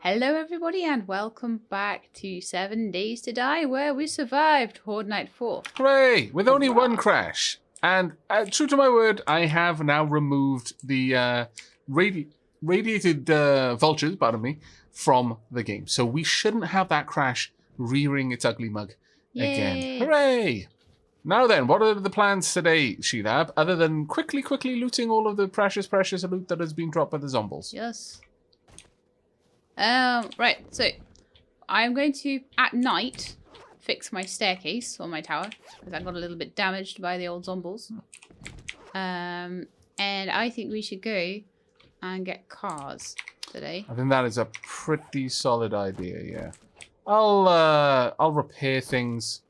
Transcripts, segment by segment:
Hello everybody and welcome back to 7 Days to Die, where we survived Horde Night 4. Hooray! With only one crash. And true to my word, I have now removed the radiated vultures, pardon me, from the game. So we shouldn't have that crash rearing its ugly mug again. Yay. Hooray! Now then, what are the plans today, Shelab, other than quickly looting all of the precious loot that has been dropped by the zombies? Yes. Right, so I'm going to, at night, fix my staircase on my tower, because I got a little bit damaged by the old zombies. And I think we should go and get cars today. I think that is a pretty solid idea, yeah. I'll repair things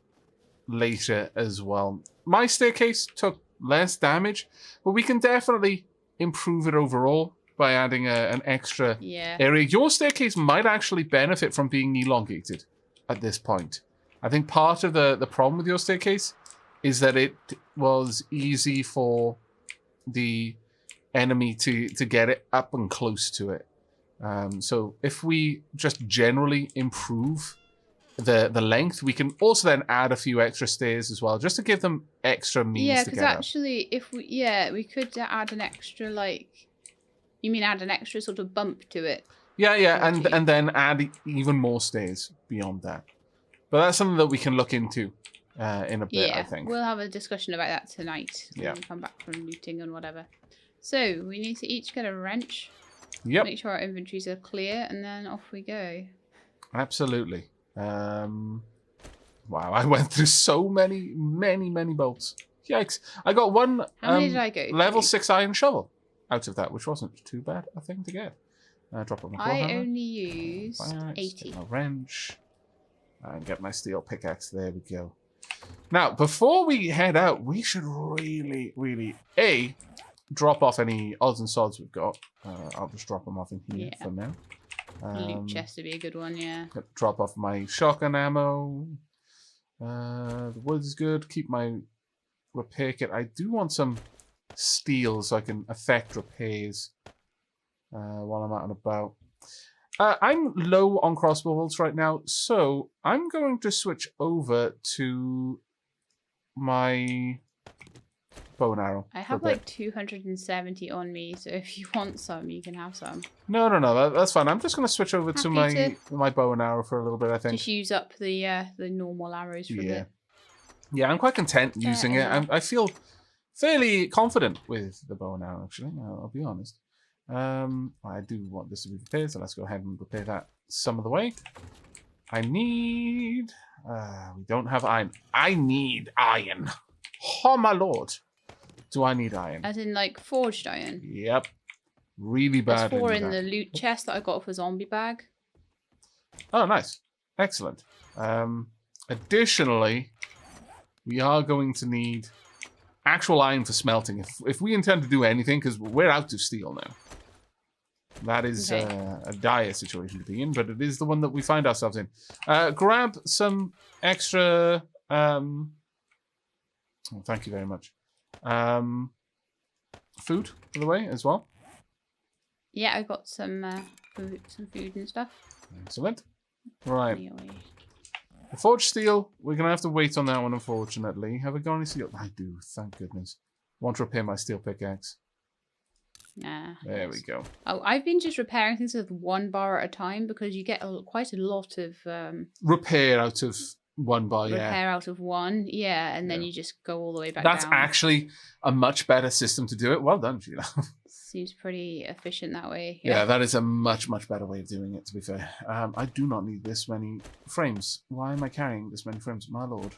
later as well. My staircase took less damage, but we can definitely improve it overall by adding an extra area. Your staircase might actually benefit from being elongated at this point. I think part of the problem with your staircase is that it was easy for the enemy to get it up and close to it. So if we just generally improve the length, we can also then add a few extra stairs as well, just to give them extra means to get up. Yeah, because actually, if we could add an extra, like, you mean add an extra sort of bump to it? Yeah, and then add even more stairs beyond that. But that's something that we can look into in a bit, I think. We'll have a discussion about that tonight when we come back from looting and whatever. So, we need to each get a wrench. Yep. Make sure our inventories are clear, and then off we go. Absolutely. Wow, I went through so many bolts. Yikes. I got one How many did I go level 6 iron shovel out of that, which wasn't too bad, I think, to get. Drop it my I only used 80. Get my wrench. And get my steel pickaxe. There we go. Now, before we head out, we should really, A, drop off any odds and sods we've got. I'll just drop them off in here for now. Loot chest would be a good one, yeah. Drop off my shotgun ammo. The wood is good. Keep my repair kit. I do want some steel so I can effect repairs while I'm out and about. I'm low on crossbow bolts right now, so I'm going to switch over to my bow and arrow. I have like 270 on me, so if you want some, you can have some. No, that's fine. I'm just going to switch over to my bow and arrow for a little bit, I think. Just use up the normal arrows for a bit. Yeah, I'm quite content using it. I feel fairly confident with the bow and arrow, actually. I'll be honest. I do want this to be repaired, so let's go ahead and repair that some of the way. I need... we don't have iron. I need iron. Oh, my lord. Do I need iron? As in, like, forged iron? Yep. Really bad. There's 4 in the loot chest that I got for zombie bag. Oh, nice. Excellent. Additionally, we are going to need actual iron for smelting. If we intend to do anything, because we're out of steel now. That is a dire situation to be in, but it is the one that we find ourselves in. Grab some extra... oh, thank you very much. Food, by the way, as well. Yeah, I got some food and stuff. Excellent. Right. The forged steel, we're going to have to wait on that one, unfortunately. Have I got any steel? I do, thank goodness. Want to repair my steel pickaxe. Nah. There we go. Oh, I've been just repairing things with 1 bar at a time because you get quite a lot of... repair out of 1 bar, repair out of 1, and then you just go all the way back down. That's down. actually a much better system to do it. Well done, Sheila. Seems pretty efficient that way. Yeah, that is a much better way of doing it, to be fair. I do not need this many frames. Why am I carrying this many frames? My lord.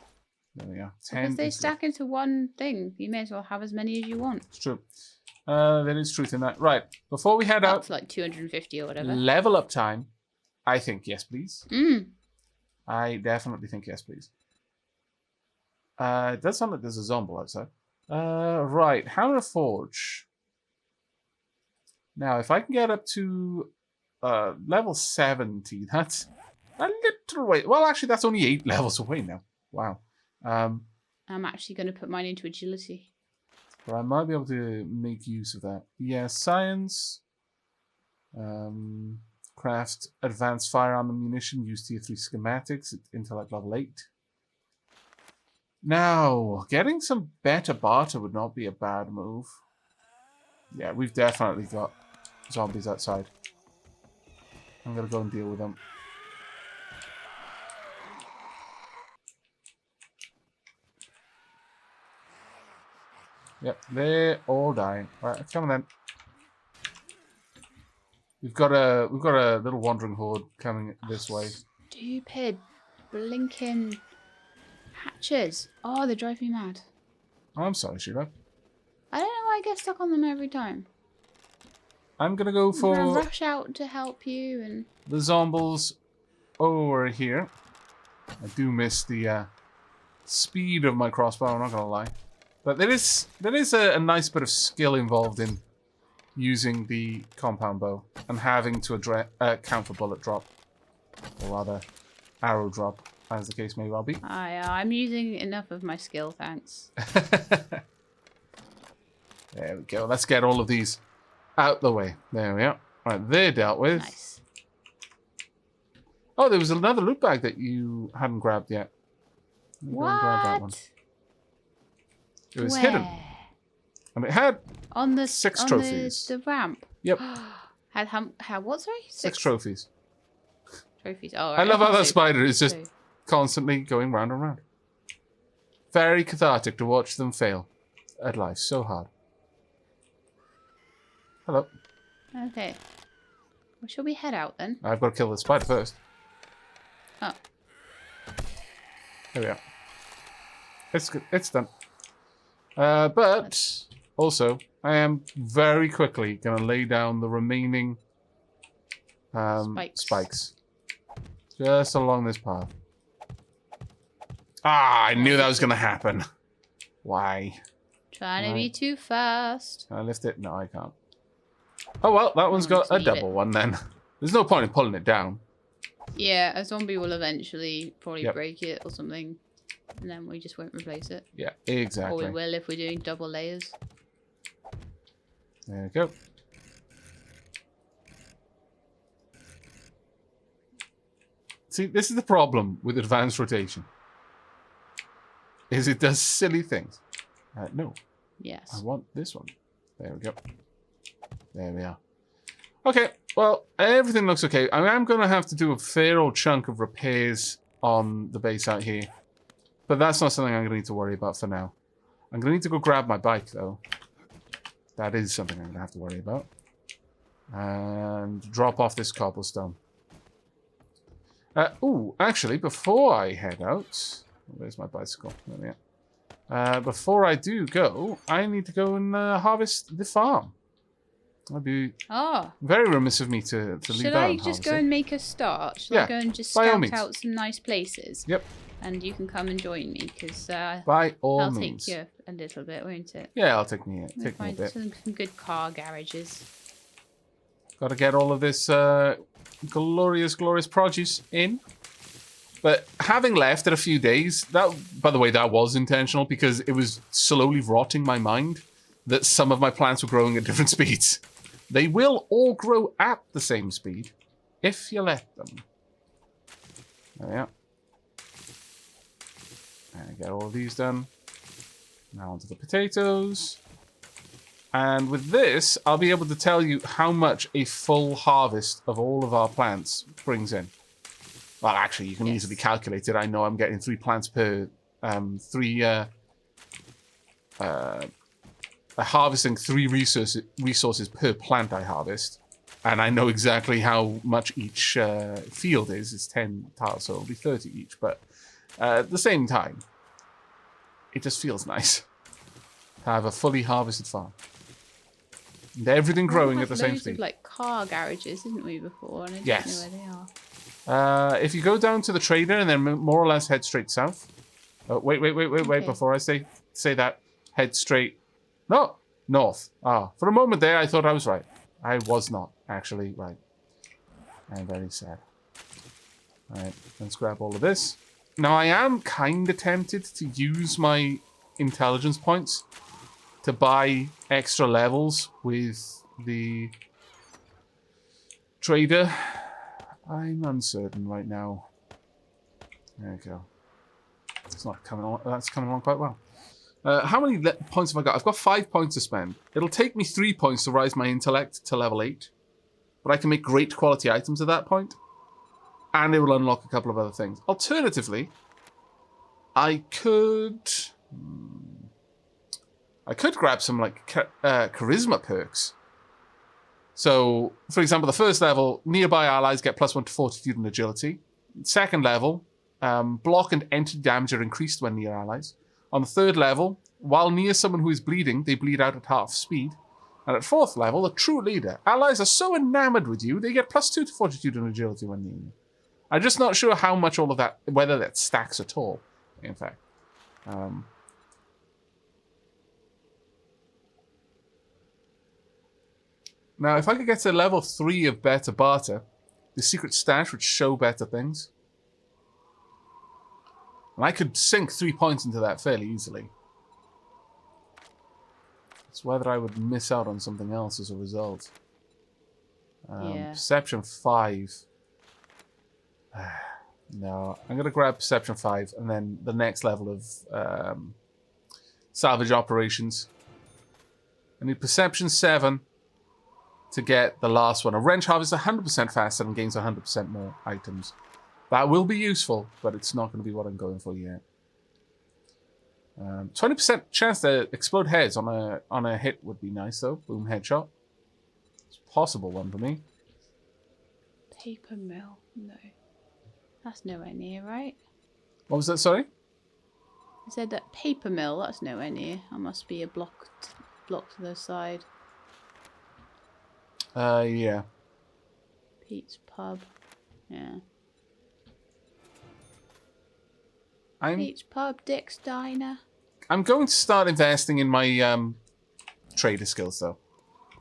There we are. 10. Because they stack into one thing. You may as well have as many as you want. It's true. There is truth in that. Right. Before we head out... to like 250 or whatever. Level up time. I think yes, please. I definitely think yes, please. It does sound like there's a zombie outside. Right. How to forge. Now, if I can get up to level 70, that's a little way. Well, actually, that's only 8 levels away now. Wow. I'm actually going to put mine into agility. But I might be able to make use of that. Yeah, science. craft advanced firearm ammunition. Use tier 3 schematics at intellect level 8. Now, getting some better barter would not be a bad move. Yeah, we've definitely got zombies outside. I'm going to go and deal with them. Yep, they're all dying. Right, come on then. We've got a little wandering horde coming this way. Stupid blinking hatches. Oh, they drive me mad. Oh, I'm sorry, Sheila. I don't know why I get stuck on them every time. I'm gonna go I'm gonna for rush out to help you and the zombies over here. I do miss the speed of my crossbow, I'm not gonna lie. But there is a nice bit of skill involved in using the compound bow and having to count for bullet drop, or rather arrow drop, as the case may well be. I'm using enough of my skill, thanks. There we go. Let's get all of these out the way. There we are. Right, they're dealt with. Nice. Oh, there was another loot bag that you hadn't grabbed yet. Go and grab that one. What? It was hidden. And it had On the 6 on trophies. The ramp. Yep. had what? Sorry. 6 trophies. Trophies. Oh, I love how that spider is just Two. constantly going round and round. Very cathartic to watch them fail at life. So hard. Hello. Okay. Well, shall we head out then? I've got to kill the spider first. Oh. There we are. It's good. It's done. But also, I am very quickly going to lay down the remaining spikes. Just along this path. Ah, I knew that was going to happen. Why? Trying to be too fast. Can I lift it? No, I can't. Oh, well, that one's got a double one then. There's no point in pulling it down. Yeah, a zombie will eventually probably Yep. break it or something. And then we just won't replace it. Yeah, exactly. Or we will if we're doing double layers. There we go. See, this is the problem with advanced rotation. Is it does silly things. No, Yes. I want this one. There we go. There we are. Okay, well, everything looks okay. I am going to have to do a fair old chunk of repairs on the base out here. But that's not something I'm going to need to worry about for now. I'm going to need to go grab my bike, though. That is something I'm going to have to worry about. And drop off this cobblestone. Ooh, actually, before I head out... Where's my bicycle? There we are. Before I do go, I need to go and harvest the farm. That'd be very remiss of me to leave that Should I unharvested. just go and make a start? Should I go and just by all scout means. out some nice places? Yep. And you can come and join me, because By all that'll means. take you a little bit, won't it? Yeah, it'll take me a Find bit. some good car garages. Got to get all of this glorious produce in. But having left it a few days, that, by the way, that was intentional because it was slowly rotting my mind that some of my plants were growing at different speeds. They will all grow at the same speed if you let them. There we are. And get all of these done. Now onto the potatoes. And with this, I'll be able to tell you how much a full harvest of all of our plants brings in. Well, actually, you can easily calculate it. I know I'm getting 3 plants per... harvesting 3 resources per plant I harvest. And I know exactly how much each field is. It's 10 tiles, so it'll be 30 each. But at the same time, it just feels nice to have a fully harvested farm. And everything growing at the same speed. Of, like, car garages, didn't we, before? And I don't Yes. know where they are. If you go down to the trader and then more or less head straight south. Oh, wait. Okay. Before I say that, head straight. No, north. Ah, for a moment there, I thought I was right. I was not actually right. I'm very sad. All right, let's grab all of this. Now, I am kind of tempted to use my intelligence points to buy extra levels with the trader. I'm uncertain right now. There you go. It's not coming on. That's coming along quite well. How many points have I got? I've got 5 points to spend. It'll take me 3 points to rise my intellect to level 8. But I can make great quality items at that point. And it will unlock a couple of other things. Alternatively, I could grab some like charisma perks. So, for example, the first level, nearby allies get +1 to fortitude and agility. Second level, block and entity damage are increased when near allies. On the third level, while near someone who is bleeding, they bleed out at half speed. And at fourth level, a true leader. Allies are so enamored with you, they get +2 to fortitude and agility when near you. I'm just not sure how much all of that, whether that stacks at all, in fact. Now, if I could get to level 3 of better barter, the secret stash would show better things. And I could sink 3 points into that fairly easily. It's whether I would miss out on something else as a result. Yeah. Perception 5. No, I'm going to grab Perception 5 and then the next level of salvage operations. I need Perception 7 to get the last one. A wrench harvest 100% faster and gains 100% more items. That will be useful, but it's not going to be what I'm going for yet. 20% chance to explode heads on a hit would be nice, though. Boom, headshot. It's a possible one for me. Paper mill. No. That's nowhere near, right? What was that, sorry? I said that paper mill, that's nowhere near. That must be a block to the side. Yeah. Pete's Pub. Yeah. Pete's Pub, Dick's Diner. I'm going to start investing in my trader skills, though.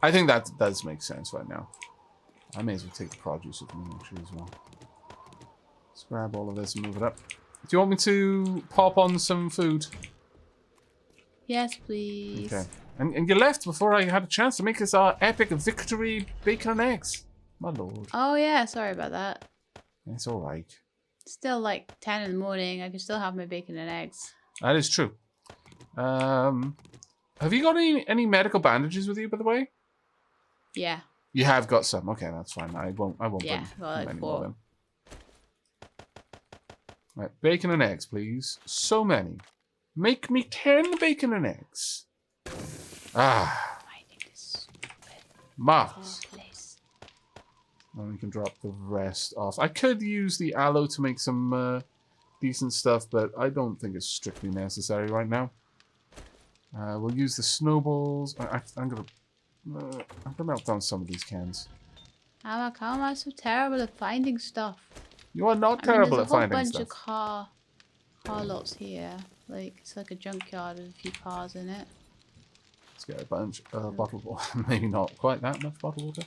I think that does make sense right now. I may as well take the produce with me, actually, as well. Let's grab all of this and move it up. Do you want me to pop on some food? Yes, please. Okay. And you left before I had a chance to make this epic victory bacon and eggs. My lord. Oh, yeah, sorry about that. It's all right. Still like 10 in the morning. I can still have my bacon and eggs. That is true. Have you got any medical bandages with you, by the way? Yeah. You have got some. Okay, that's fine. I won't Yeah, bring well, like any 4. more then. Right, bacon and eggs, please. So many. Make me 10 bacon and eggs. Ah. Mining is stupid. Marvelous. Place. And we can drop the rest off. I could use the aloe to make some decent stuff, but I don't think it's strictly necessary right now. We'll use the snowballs. I'm gonna melt down some of these cans. Aavak, how am I so terrible at finding stuff? You are not terrible at finding there's a stuff. whole bunch of car lots here. Like, it's like a junkyard with a few cars in it. Let's get a bunch of bottled water. Maybe not quite that much bottled water.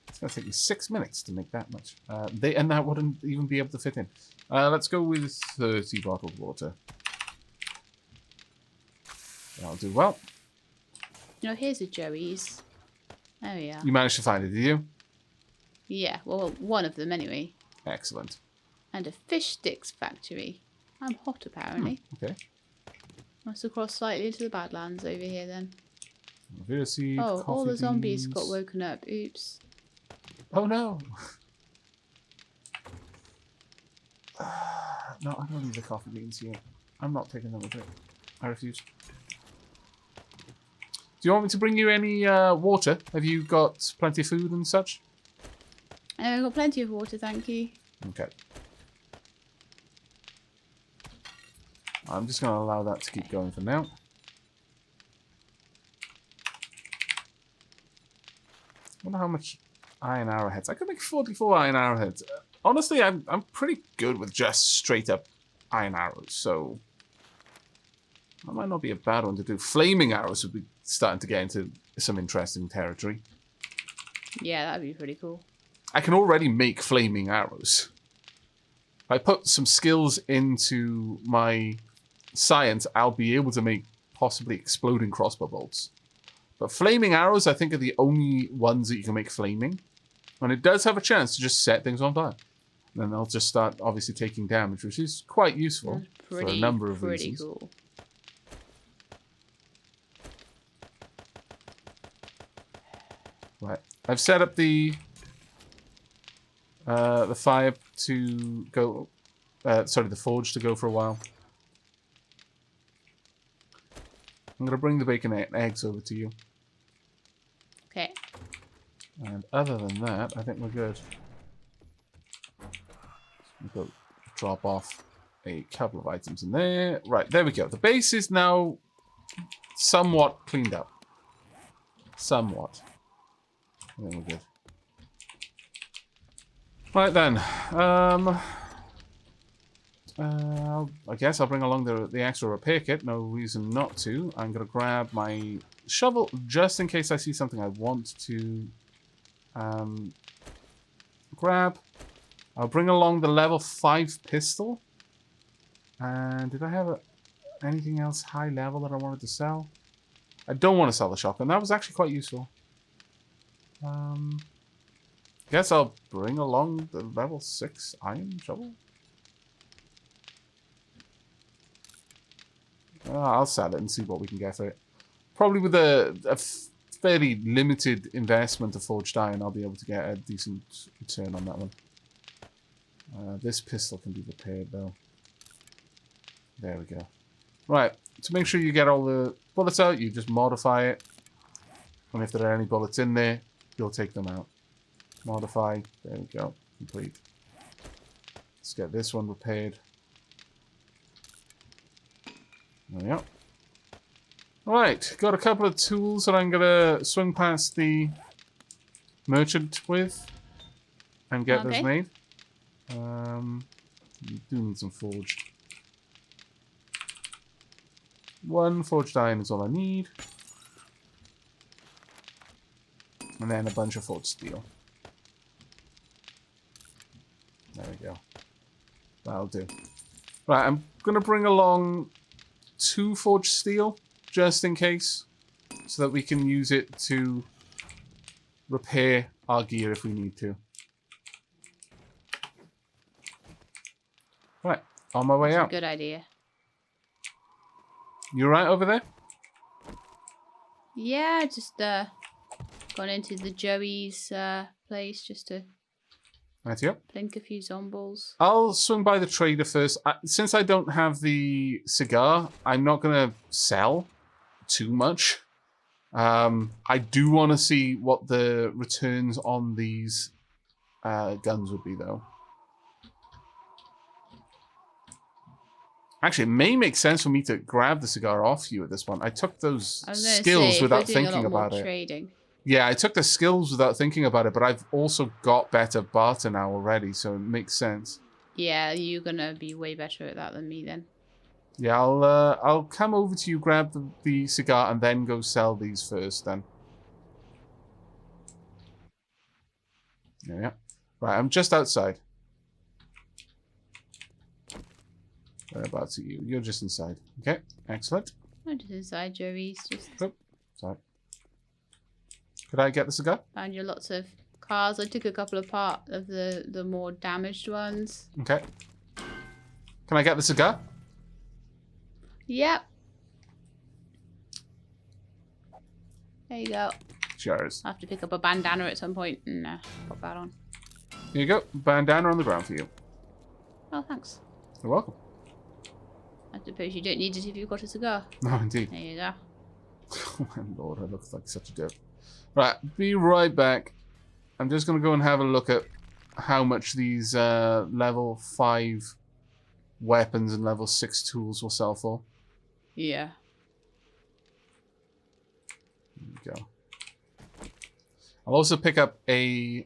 It's going to take me 6 minutes to make that much. And that wouldn't even be able to fit in. Let's go with 30 bottled water. That'll do well. You know, here's a Joey's. There we are. You managed to find it, did you? Yeah, well, one of them anyway. Excellent. And a fish sticks factory. I'm hot, apparently. Okay. Must have crossed slightly into the Badlands over here then. Seed, oh, all the zombies beans. got woken up. Oops. Oh no! No, I don't need the coffee beans here. I'm not taking them with it. I refuse. Do you want me to bring you any water? Have you got plenty of food and such? I've got plenty of water, thank you. Okay. I'm just going to allow that to keep going for now. I wonder how much iron arrowheads. I could make 44 iron arrowheads. Honestly, I'm pretty good with just straight up iron arrows, so that might not be a bad one to do. Flaming arrows would be starting to get into some interesting territory. Yeah, that'd be pretty cool. I can already make flaming arrows. If I put some skills into my science, I'll be able to make possibly exploding crossbow bolts. But flaming arrows, I think, are the only ones that you can make flaming. And it does have a chance to just set things on fire. then they'll just start obviously taking damage, which is quite useful for a number of reasons. Cool. Right, I've set up the fire to go. Sorry, the forge to go for a while. I'm gonna bring the bacon and eggs over to you. Okay. And other than that, I think we're good. We'll go drop off a couple of items in there. Right, there we go. The base is now somewhat cleaned up. Somewhat. I think we're good. Right then. I guess I'll bring along the extra repair kit. No reason not to. I'm going to grab my shovel just in case I see something I want to grab. I'll bring along the level 5 pistol. And did I have anything else high level that I wanted to sell? I don't want to sell the shotgun. That was actually quite useful. Guess I'll bring along the level 6 iron shovel. I'll sell it and see what we can get for it. Probably with a fairly limited investment of forged iron, I'll be able to get a decent return on that one. This pistol can be repaired, though. There we go. Right, to make sure you get all the bullets out, you just modify it. And if there are any bullets in there, you'll take them out. Modify. There we go. Complete. Let's get this one repaired. There we go. Right, got a couple of tools that I'm going to swing past the merchant with and get those made. You do need some forged. One forged iron is all I need. And then a bunch of forged steel. There we go. That'll do. Right, I'm going to bring along 2 forged steel, just in case, so that we can use it to repair our gear if we need to. Right, on my way That's out. a good idea. You right over there? Yeah, just gone into the Joey's place just to Right, yep. plink a few zombies. I'll swing by the trader first. Since I don't have the cigar, I'm not going to sell too much. I do want to see what the returns on these guns would be, though. Actually, it may make sense for me to grab the cigar off you at this point. I took those skills without thinking about it. Trading. Yeah, I took the skills without thinking about it, but I've also got better barter now already, so it makes sense. Yeah, you're gonna be way better at that than me then. Yeah, I'll come over to you, grab the cigar, and then go sell these first. Then. Yeah. Right, I'm just outside. Whereabouts are you? You're just inside. Okay, excellent. I'm just inside Joey's. Just sorry. Could I get the cigar? found you lots of cars. I took a couple apart of the more damaged ones. Okay. Can I get the cigar? Yep. There you go. Cheers. I'll have to pick up a bandana at some point and pop that on. Here you go. Bandana on the ground for you. Oh, thanks. You're welcome. I suppose you don't need it if you've got a cigar. No, indeed. There you go. Oh my lord, I look like such a dope. Right, be right back. I'm just going to go and have a look at how much these level 5 weapons and level 6 tools will sell for. Yeah. There we go. I'll also pick up a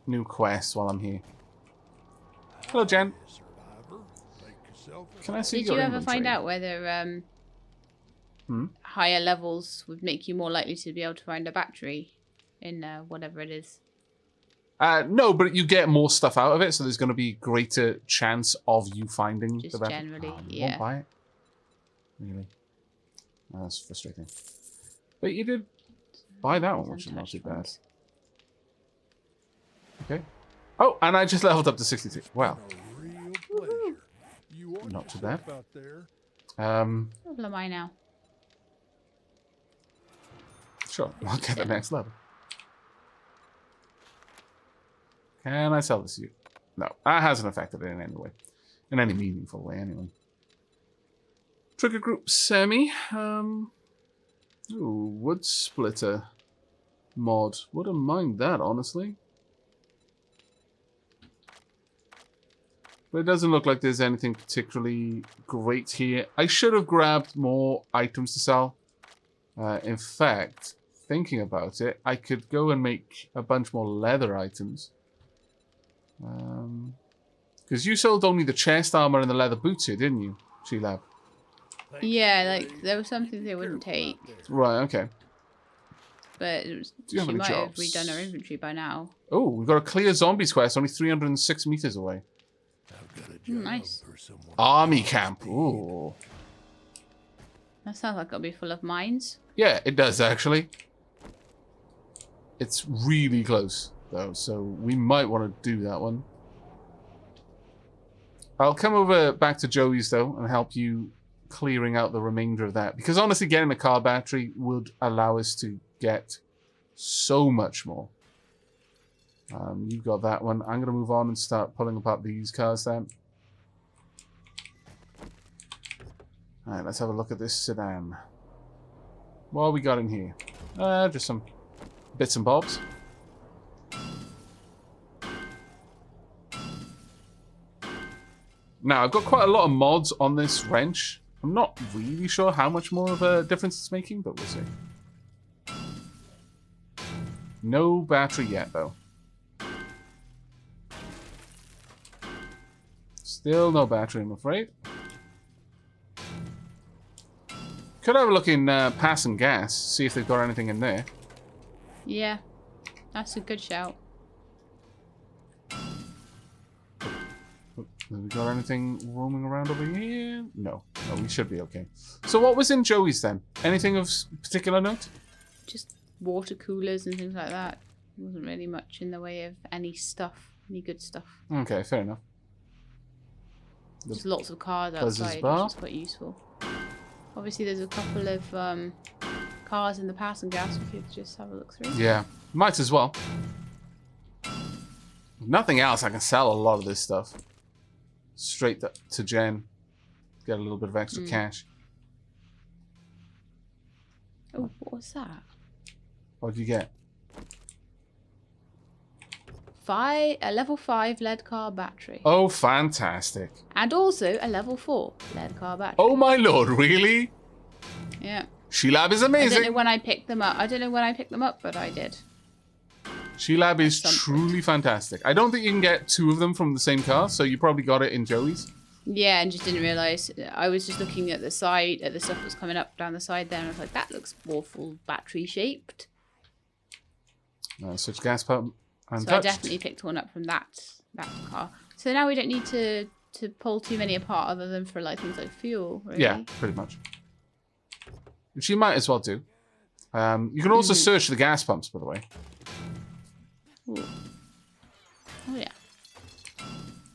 new quest while I'm here. Hello, Jen. Can I see Did your you ever inventory? find out whether higher levels would make you more likely to be able to find a battery in whatever it is? No, but you get more stuff out of it, so there's going to be greater chance of you finding Just the battery. generally, You yeah. won't buy it? Really? That's frustrating. But you did buy that one, which is not too bad. Okay. Oh, and I just leveled up to 63. Wow. A real pleasure. You watch Not too bad. yourself out there. What level am I now? Sure, we'll get the next level. Can I sell this to you? No, that hasn't affected it in any way. In any meaningful way, anyway. Trigger group semi. Ooh, wood splitter mod. Wouldn't mind that, honestly. But it doesn't look like there's anything particularly great here. I should have grabbed more items to sell. In fact, thinking about it, I could go and make a bunch more leather items. Because you sold only the chest armor and the leather boots here, didn't you, Shelab? Yeah, like, there was something they wouldn't take. Right, okay. But it was, Do you have she any might have jobs? redone her inventory by now. Oh, we've got a clear zombies quest, only 306 meters away. I've got a job Nice. for someone. Army camp. Ooh. That sounds like it'll be full of mines. Yeah, it does, actually. It's really close, though, so we might want to do that one. I'll come over back to Joey's, though, and help you clearing out the remainder of that. Because honestly, getting a car battery would allow us to get so much more. You've got that one. I'm going to move on and start pulling apart these cars then. Alright, let's have a look at this sedan. What have we got in here? Just some bits and bobs. Now, I've got quite a lot of mods on this wrench. I'm not really sure how much more of a difference it's making, but we'll see. No battery yet, though. Still no battery, I'm afraid. Could have a look in Pass and Gas, see if they've got anything in there. Yeah, that's a good shout. Have we got anything roaming around over here? No. No, we should be okay. So what was in Joey's then? Anything of particular note? Just water coolers and things like that. There wasn't really much in the way of any stuff, any good stuff. Okay, fair enough. Just lots of cars Buzz's outside, bar. which is quite useful. Obviously, there's a couple of cars in the Pass and Gas we could just have a look through. Yeah, might as well. If nothing else, I can sell a lot of this stuff. Straight to Jen. Get a little bit of extra cash. Oh, what was that? What did you get? A level 5 lead car battery. Oh, fantastic. And also a level 4 lead car battery. Oh my lord, really? Yeah. Shelab is I don't know amazing. when I picked them up. I don't know when I picked them up, but I did. Shelab is At some truly fantastic. I don't think you can get two of them from the same car, so you probably got it in Joey's. Yeah, and just didn't realise. I was just looking at the side, at the stuff that was coming up down the side there, and I was like, that looks awful battery shaped. Switch gas pump. So Untouched. I definitely picked one up from that car. So now we don't need to pull too many apart other than for like things like fuel, really. Yeah, pretty much. Which you might as well do. You can also search the gas pumps, by the way. Ooh. Oh yeah.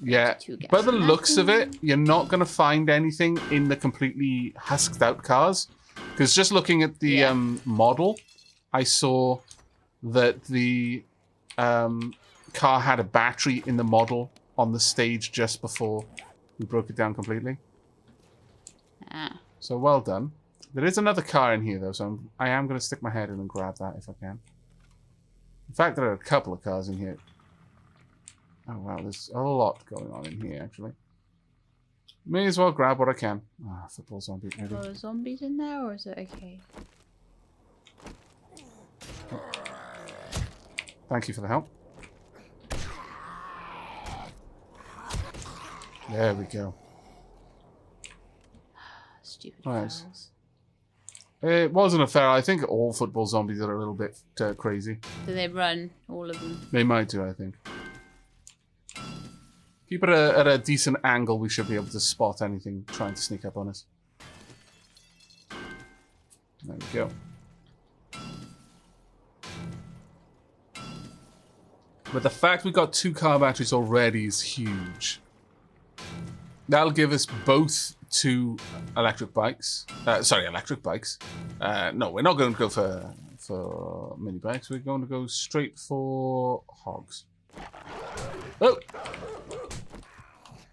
Yeah, Two gas by the looks of it, pumps. you're not going to find anything in the completely husked out cars. Because just looking at the model, I saw that the car had a battery in the model on the stage just before we broke it down completely. Ah. So well done. There is another car in here, though, so I am going to stick my head in and grab that if I can. In fact, there are a couple of cars in here. Oh, wow, there's a lot going on in here, actually. May as well grab what I can. Ah, football zombie, maybe. Are there zombies in there, or is it okay? Thank you for the help. There we go. Stupid Nice. fouls. It wasn't a fair. I think all football zombies are a little bit crazy. Do they run, all of them? They might do, I think. Keep it at a decent angle, we should be able to spot anything trying to sneak up on us. There we go. But the fact we got 2 car batteries already is huge. That'll give us both 2 electric bikes. Sorry, electric bikes. No, we're not going to go for mini bikes. We're going to go straight for hogs. Oh!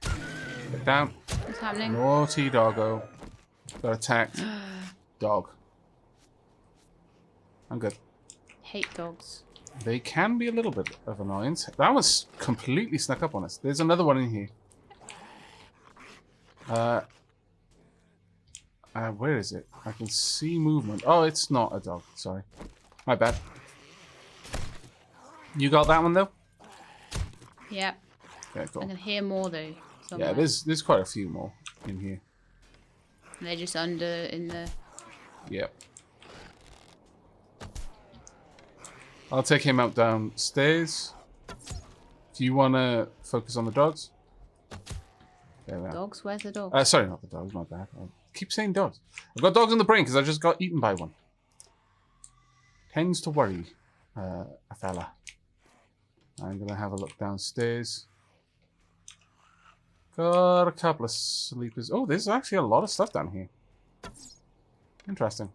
Get down. What's happening? Naughty doggo. Got attacked. Dog. I'm good. Hate dogs. They can be a little bit of annoyance. That was completely snuck up on us. There's another one in here. Where is it? I can see movement. Oh, it's not a dog. Sorry. My bad. You got that one, though? Yep. Yeah, cool. I can hear more, though. Somewhere. Yeah, there's quite a few more in here. And they're just under in the... Yep. I'll take him out downstairs. Do you want to focus on the dogs? There we are. Dogs? Where's the dog? Sorry, not the dogs. My bad. I keep saying dogs. I've got dogs on the brain because I just got eaten by one. Tends to worry a fella. I'm going to have a look downstairs. Got a couple of sleepers. Oh, there's actually a lot of stuff down here. Interesting.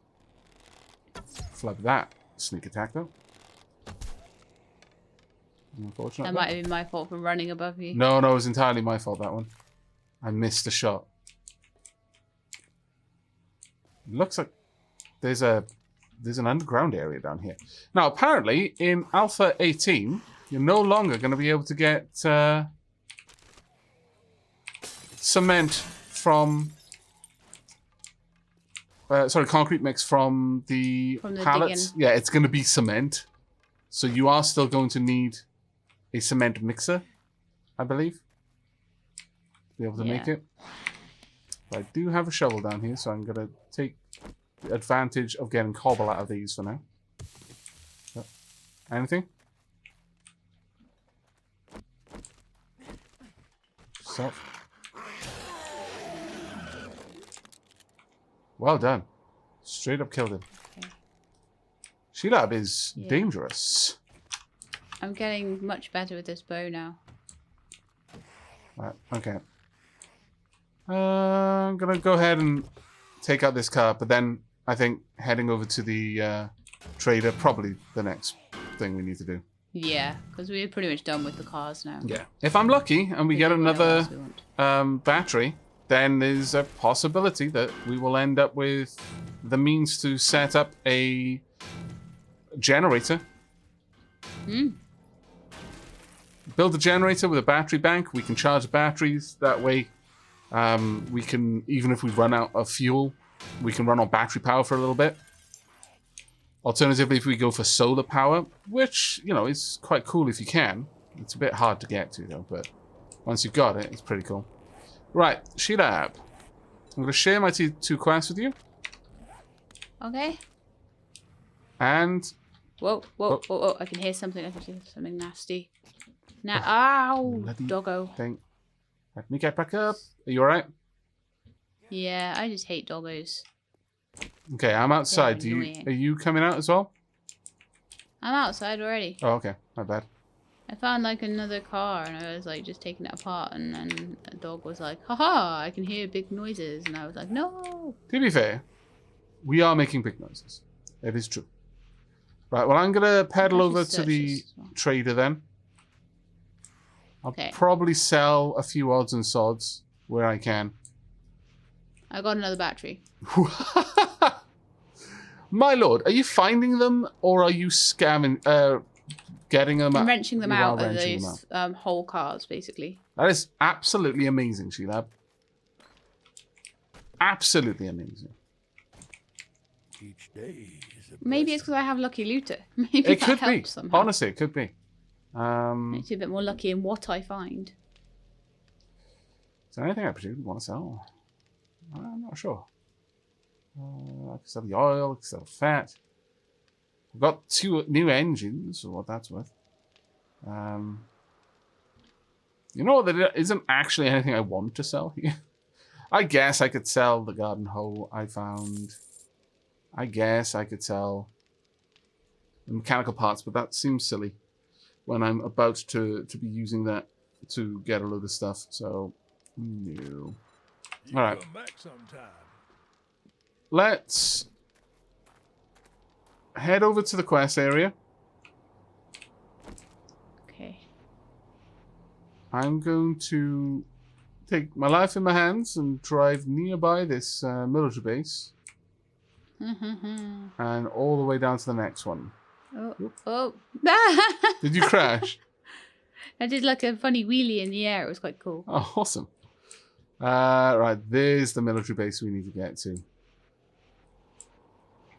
Flub that sneak attack, though. Unfortunately. That might have been my fault for running above you. No, it was entirely my fault, that one. I missed a shot. Looks like there's an underground area down here. Now, apparently, in Alpha 18, you're no longer going to be able to get cement from... concrete mix from the pallets. digging. Yeah, it's going to be cement. So you are still going to need a cement mixer, I believe, to be able to make it. But I do have a shovel down here, so I'm going to take advantage of getting cobble out of these for now. So, anything? Self. Well done. Straight up killed him. Okay. Shelab is dangerous. I'm getting much better with this bow now. Right, okay. I'm gonna go ahead and take out this car, but then I think heading over to the trader, probably the next thing we need to do. Yeah, because we're pretty much done with the cars now. Yeah. If I'm lucky and we get another battery, then there's a possibility that we will end up with the means to set up a generator. Build a generator with a battery bank. We can charge batteries. That way, we can, even if we run out of fuel, we can run on battery power for a little bit. Alternatively, if we go for solar power, which, you know, is quite cool if you can. It's a bit hard to get to, though, but once you've got it, it's pretty cool. Right, Shelab. I'm going to share my two quests with you. Okay. And... Whoa, I can hear something. I can hear something nasty. Ow! Doggo. Thing. Let me get back up. Are you alright? Yeah, I just hate doggos. Okay, I'm outside. Are you coming out as well? I'm outside already. Oh, okay. My bad. I found like another car and I was like just taking it apart and then a dog was like, haha, I can hear big noises. And I was like, no. To be fair, we are making big noises. It is true. Right, well, I'm going to pedal over to the trader then. I'll probably sell a few odds and sods where I can. I got another battery. My lord, are you finding them or are you scamming, getting them? I'm wrenching them out of those whole cars, basically. That is absolutely amazing, Shelab. Absolutely amazing. Each day is a Maybe it's because I have Lucky Looter. Maybe it that could helps be. somehow. Honestly, it could be. Makes you a bit more lucky in what I find. Is there anything I particularly want to sell? I'm not sure. I can sell the oil, I can sell fat. I've got 2 new engines, for what that's worth. You know what? There isn't actually anything I want to sell here. I guess I could sell the garden hoe I found. I guess I could sell the mechanical parts, but that seems silly. when I'm about to be using that to get a load of stuff. So, no. You All right. come back sometime. Let's head over to the quest area. Okay. I'm going to take my life in my hands and drive nearby this military base. And all the way down to the next one. Oh. Did you crash? I did like a funny wheelie in the air. It was quite cool. Oh, awesome. Right, there's the military base we need to get to.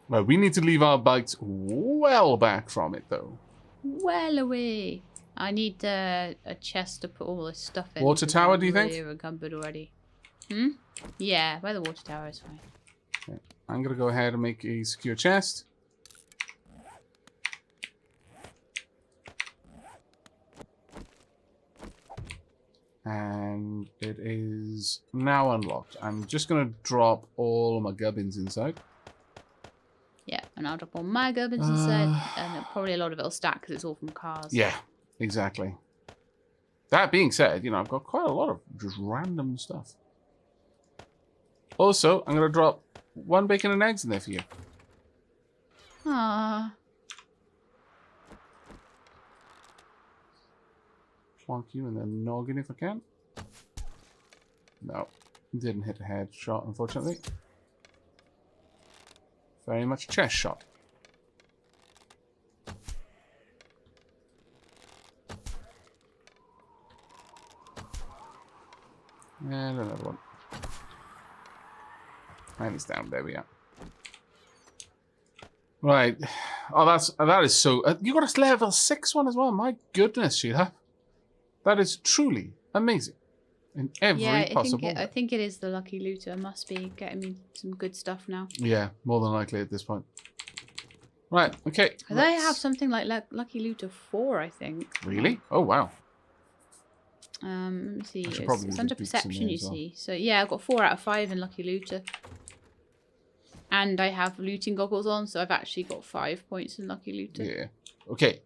Right, we need to leave our bikes well back from it, though. Well away. I need a chest to put all this stuff in. Water tower, do you think? Really encumbered already. Yeah, by the water tower is fine. Okay. I'm going to go ahead and make a secure chest. And it is now unlocked. I'm just going to drop all my gubbins inside. Yeah, and I'll drop all my gubbins inside. And probably a lot of it will stack because it's all from cars. Yeah, exactly. That being said, you know, I've got quite a lot of just random stuff. Also, I'm going to drop 1 bacon and eggs in there for you. Aww. Plonk you in the noggin if I can. No, didn't hit a headshot, unfortunately. Very much a chest shot. And another one. And he's down. There we are. Right. Oh, that is so. You got a level 6 one as well. My goodness, Sheila. That is truly amazing. In every possible way. I think it is the lucky looter. Must be getting me some good stuff now. Yeah, more than likely at this point. Right. Okay. They have something like Lucky Looter 4, I think. Really? Oh wow. Let me see. I should It's probably under leave beats in perception, there you as well. see. So yeah, I've got 4 out of 5 in Lucky Looter. And I have looting goggles on, so I've actually got 5 points in Lucky Looter. Yeah. Okay.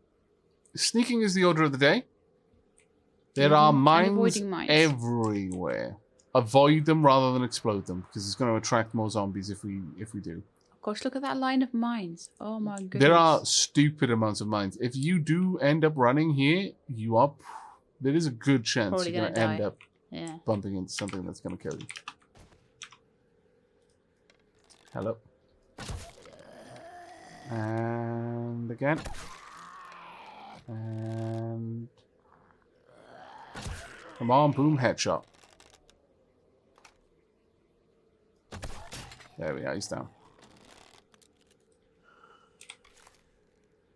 Sneaking is the order of the day. There are mines everywhere. Avoid them rather than explode them, because it's going to attract more zombies if we do. Gosh, look at that line of mines. Oh my goodness. There are stupid amounts of mines. If you do end up running here, there is a good chance Probably you're going to end up Yeah. bumping into something that's going to kill you. Hello. And again. And come on, boom, headshot. There we are, he's down.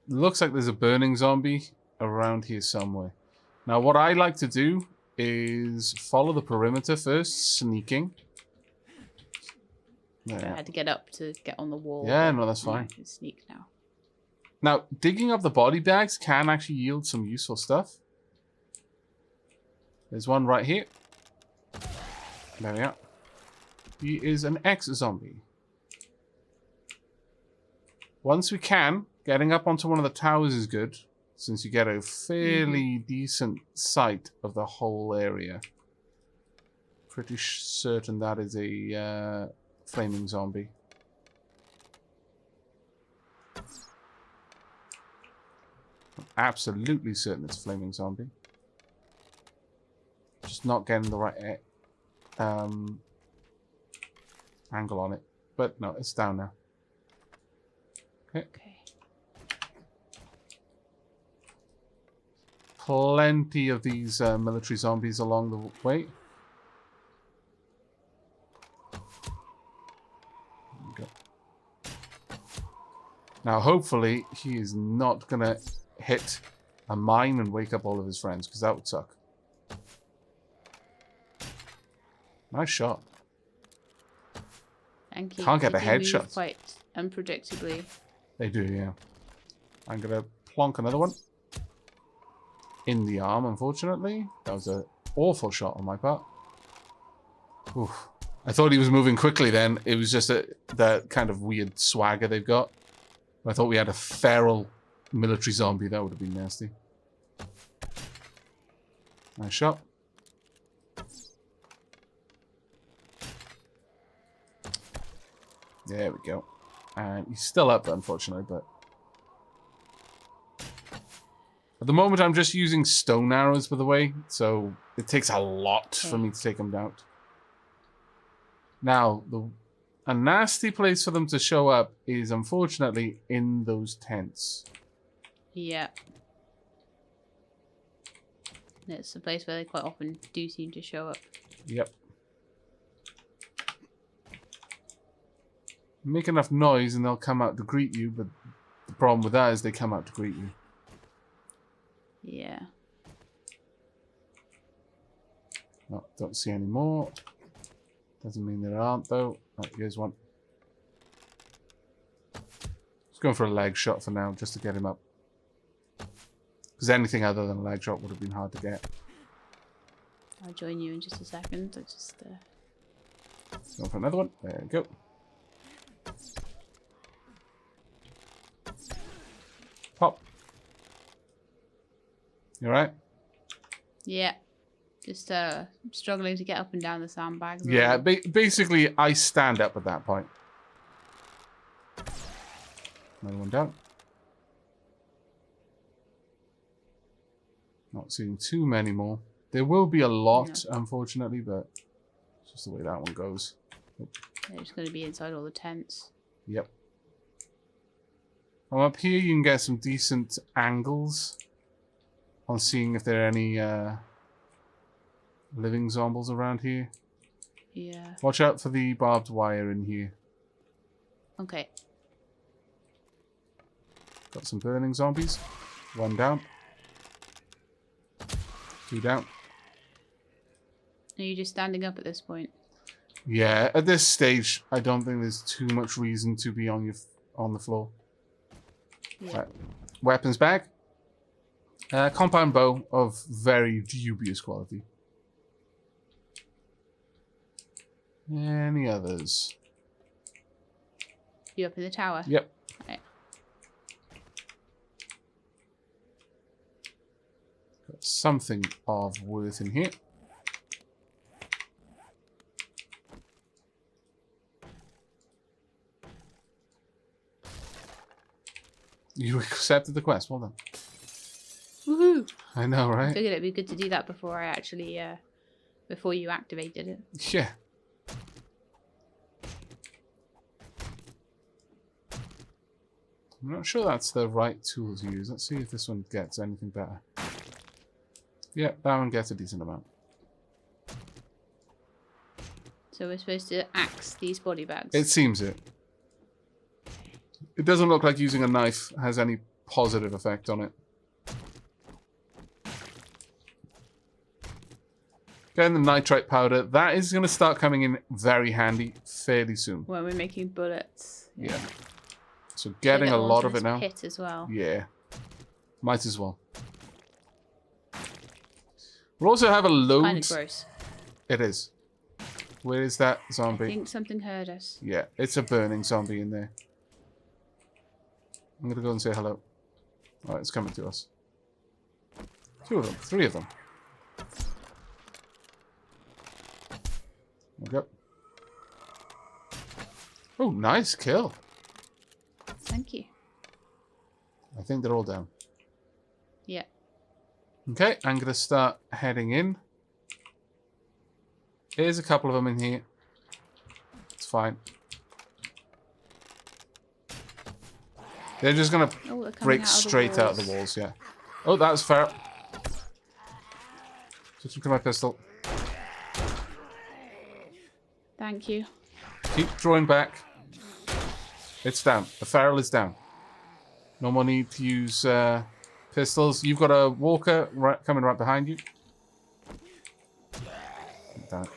Looks like there's a burning zombie around here somewhere. Now, what I like to do is follow the perimeter first, sneaking. There. I had to get up to get on the wall. Yeah, no, that's fine. I can sneak now. Now, digging up the body bags can actually yield some useful stuff. There's one right here. There we are. He is an ex-zombie. Once we can, getting up onto one of the towers is good, since you get a fairly decent sight of the whole area. Pretty certain that is a flaming zombie. I'm absolutely certain it's a flaming zombie. Just not getting the right angle on it. But no, it's down now. Okay. Plenty of these military zombies along the way. Okay. Now, hopefully, he is not going to hit a mine and wake up all of his friends, because that would suck. Nice shot. Thank you. Can't get the They do move headshot. quite unpredictably. They do, yeah. I'm going to plonk another one. In the arm, unfortunately. That was an awful shot on my part. Oof. I thought he was moving quickly then. It was just that kind of weird swagger they've got. I thought we had a feral military zombie. That would have been nasty. Nice shot. There we go. And he's still up, unfortunately, but... At the moment, I'm just using stone arrows, by the way, so it takes a lot for me to take them out. Now, a nasty place for them to show up is, unfortunately, in those tents. Yeah. It's a place where they quite often do seem to show up. Yep. Make enough noise and they'll come out to greet you, but the problem with that is they come out to greet you. Yeah. No, don't see any more. Doesn't mean there aren't, though. Oh, here's one. Just going for a leg shot for now, just to get him up. Because anything other than a leg shot would have been hard to get. I'll join you in just a second. I just Going for another one. There we go. Pop. You alright? Yeah. Just struggling to get up and down the sandbags. Yeah, basically I stand up at that point. Another one down. Not seeing too many more. There will be a lot, unfortunately, but it's just the way that one goes. Oh. They're just going to be inside all the tents. Yep. From up here, you can get some decent angles on seeing if there are any living zombies around here. Yeah. Watch out for the barbed wire in here. Okay. Got some burning zombies. One down. Two down. Are you just standing up at this point? Yeah, at this stage, I don't think there's too much reason to be on the floor. Yeah. Right. Weapons bag. Compound bow of very dubious quality. Any others? You up in the tower? Yep. Right. Got something of worth in here. You accepted the quest. Well done. Woohoo! I know, I right? figured it'd be good to do that before I actually, before you activated it. Yeah. I'm not sure that's the right tool to use. Let's see if this one gets anything better. Yeah, that one gets a decent amount. So we're supposed to axe these body bags. It seems it. It doesn't look like using a knife has any positive effect on it. Getting the nitrite powder, that is going to start coming in very handy fairly soon. When we're making bullets. Yeah. So getting a lot of it now. Pit as well. Yeah. Might as well. We'll also have a load. Kind of gross. It is. Where is that zombie? I think something heard us. Yeah, it's a burning zombie in there. I'm gonna go and say hello. Alright, it's coming to us. Two of them. Three of them. There we go. Oh, nice kill. Thank you. I think they're all down. Yeah. Okay, I'm gonna start heading in. There's a couple of them in here. It's fine. They're just gonna break straight out of the walls, yeah. Oh, that was fair. Just look at my pistol. Thank you. Keep drawing back. It's down. The feral is down. No more need to use pistols. You've got a walker coming right behind you. Down.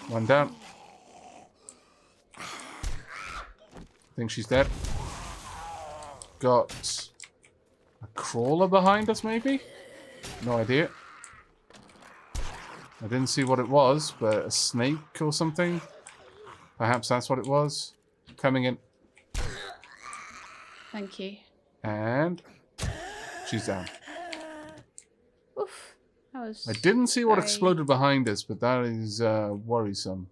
One down. I think she's dead. Got a crawler behind us, maybe? No idea. I didn't see what it was, but a snake or something? Perhaps that's what it was. Coming in. Thank you. And She's down. Oof. That was I didn't see what very- exploded behind us, but that is worrisome.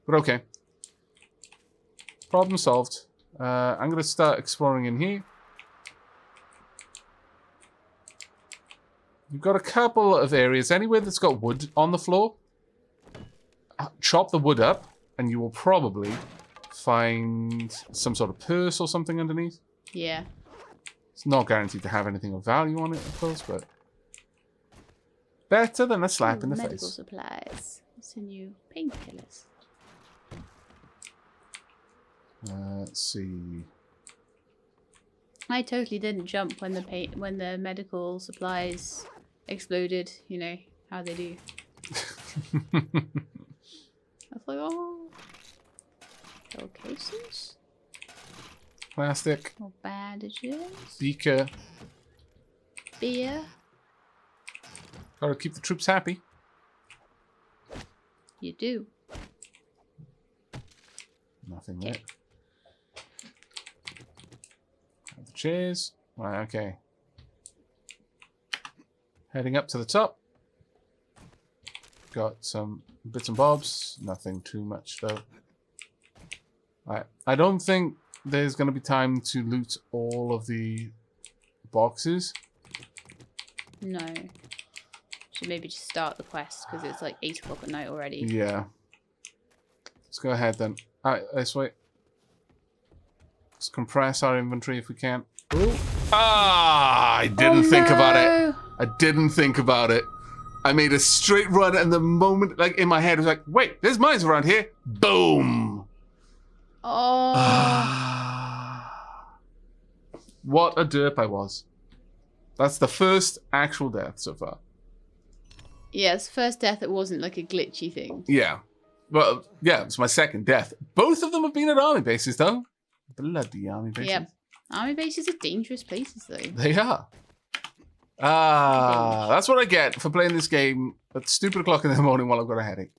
But okay. Problem solved. I'm going to start exploring in here. You've got a couple of areas. Anywhere that's got wood on the floor, chop the wood up, and you will probably find some sort of purse or something underneath. Yeah. It's not guaranteed to have anything of value on it, of course, but better than a slap in the medical face. supplies. What's in you? Painkillers. Let's see. I totally didn't jump when the medical supplies exploded. You know how they do. I was like, oh, cases Plastic. or bandages, Beaker. beer. Gotta keep the troops happy. You do. Nothing there. Have the chairs. Right, okay. Heading up to the top. Got some bits and bobs. Nothing too much, though. Right. I don't think there's going to be time to loot all of the boxes. No. Should maybe just start the quest because it's like 8 o'clock at night already. Yeah. Let's go ahead then. Alright, this way. Let's compress our inventory if we can. Ooh. Ah! I didn't think about it. I didn't think about it. I made a straight run, and the moment, like, in my head, was like, wait, there's mines around here. Boom! Oh. What a derp I was. That's the first actual death so far. Yes, first death that wasn't like a glitchy thing. Yeah. Well, yeah, it's my second death. Both of them have been at army bases, though. Bloody army bases. Yep. Army bases are dangerous places, though. They are. That's what I get for playing this game at stupid o'clock in the morning while I've got a headache.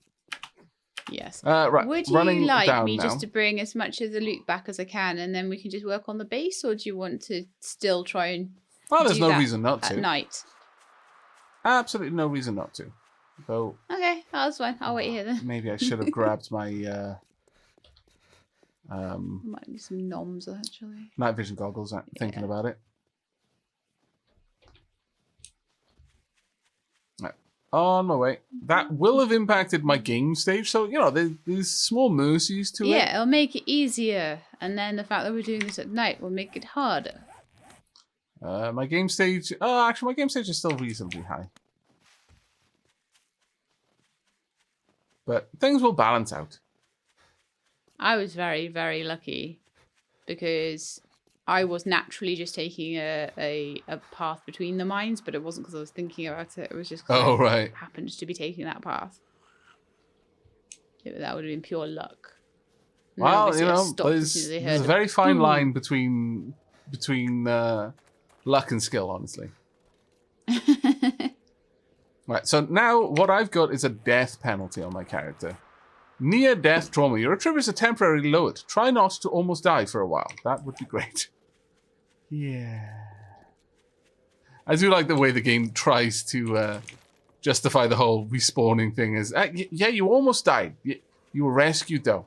Yes. Right. Would running you like down me now. just to bring as much of the loot back as I can, and then we can just work on the base, or do you want to still try and Oh, there's do no that reason not at to. night? Absolutely no reason not to. Though Okay, that's fine. I'll wait here then. maybe I should have grabbed my Might be some noms actually. night vision goggles. Thinking Yeah. about it. Right. On my way. That will have impacted my game stage, so you know there's small mercies to it. Yeah, it'll make it easier, and then the fact that we're doing this at night will make it harder. My game stage. Actually, my game stage is still reasonably high. But things will balance out. I was very, very lucky because I was naturally just taking a path between the mines, but it wasn't because I was thinking about it. It was just 'cause Oh, I right. happened to be taking that path. That would have been pure luck. And then Well, obviously you I know, stopped as soon as I there's heard a very fine boom. line between luck and skill, honestly. Right, so now what I've got is a death penalty on my character. Near-death trauma. Your attributes are temporarily lowered. Try not to almost die for a while. That would be great. Yeah. I do like the way the game tries to justify the whole respawning thing as, yeah, you almost died. You were rescued, though.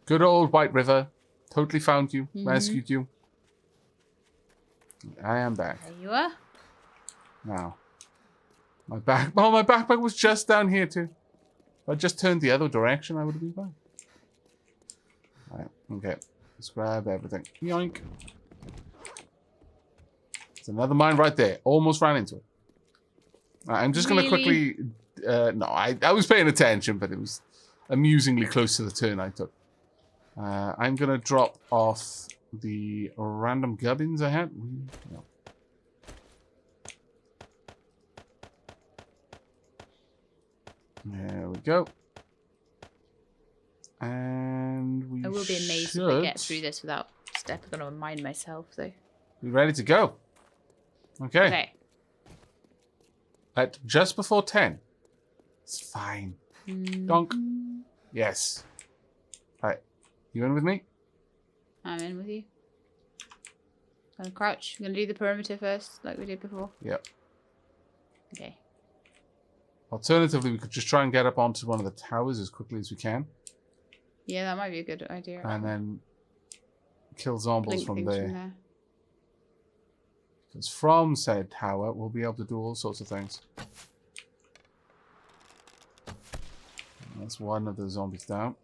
Good old White River. Totally found you. Rescued you. I am back. There you are. Now. My backpack was just down here, too. If I just turned the other direction, I would have been fine. Right, okay. Let's grab everything. Yoink. There's another mine right there. Almost ran into it. Right, I'm just going to quickly... no, I was paying attention, but it was amusingly close to the turn I took. I'm going to drop off the random gubbins I had. No. There we go. And we I will be amazed if I get through this without stepping on a mine myself, though. Be ready to go. Okay. Okay. At just before 10. It's fine. Donk. Yes. Right. You in with me? I'm in with you. Gonna crouch. I'm gonna do the perimeter first, like we did before. Yep. Okay. Alternatively, we could just try and get up onto one of the towers as quickly as we can. Yeah, that might be a good idea. Actually. And then kill zombies Blink from things there. Because from said tower, we'll be able to do all sorts of things. That's one of the zombies down.